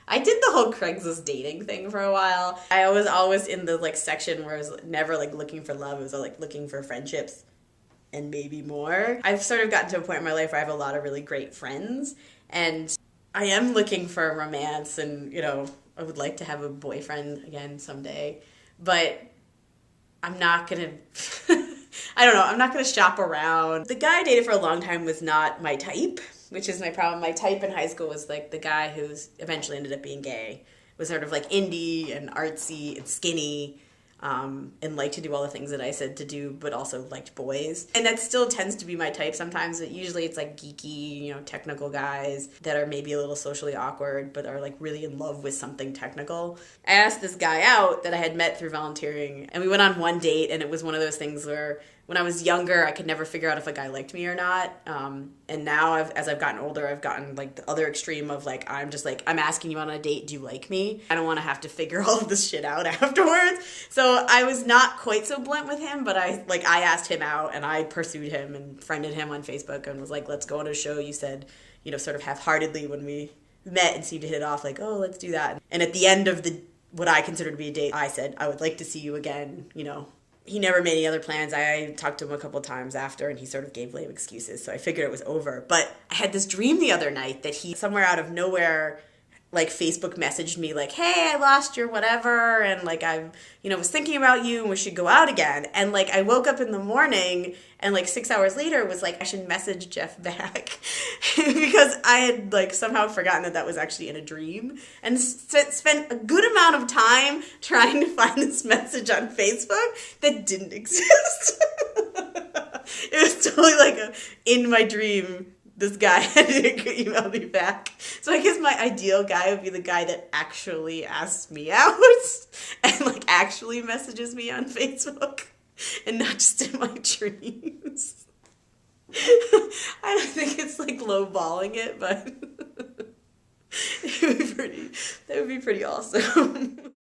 I did the whole Craigslist dating thing for a while. I was always in the like section where I was never like looking for love. It was like looking for friendships and maybe more. I've sort of gotten to a point in my life where I have a lot of really great friends, and I am looking for romance, and I would like to have a boyfriend again someday, but I'm not gonna I don't know, I'm not gonna shop around. The guy I dated for a long time was not my type, which is my problem. My type in high school was like the guy who's eventually ended up being gay, was sort of like indie and artsy and skinny, and liked to do all the things that I said to do, but also liked boys. And that still tends to be my type sometimes, but usually it's like geeky, technical guys that are maybe a little socially awkward, but are like really in love with something technical. I asked this guy out that I had met through volunteering, and we went on one date, and it was one of those things where when I was younger, I could never figure out if a guy liked me or not. And now, as I've gotten older, I've gotten like the other extreme of like, I'm just like, I'm asking you on a date, do you like me? I don't want to have to figure all of this shit out afterwards. So I was not quite so blunt with him, but I asked him out and I pursued him and friended him on Facebook and was like, let's go on a show. You said, sort of half-heartedly when we met and seemed to hit it off, like, oh, let's do that. And at the end of what I consider to be a date, I said, I would like to see you again, He never made any other plans. I talked to him a couple times after, and he sort of gave lame excuses, so I figured it was over. But I had this dream the other night that he, somewhere out of nowhere, like, Facebook messaged me, like, hey, I lost your whatever, and, like, I, was thinking about you, and we should go out again. And, like, I woke up in the morning, and, like, 6 hours later was like, I should message Jeff back. Because I had, like, somehow forgotten that was actually in a dream. And spent a good amount of time trying to find this message on Facebook that didn't exist. It was totally like in my dream, this guy had to email me back. So I guess my ideal guy would be the guy that actually asks me out and like actually messages me on Facebook and not just in my dreams. I don't think it's like lowballing it, but that would be pretty awesome.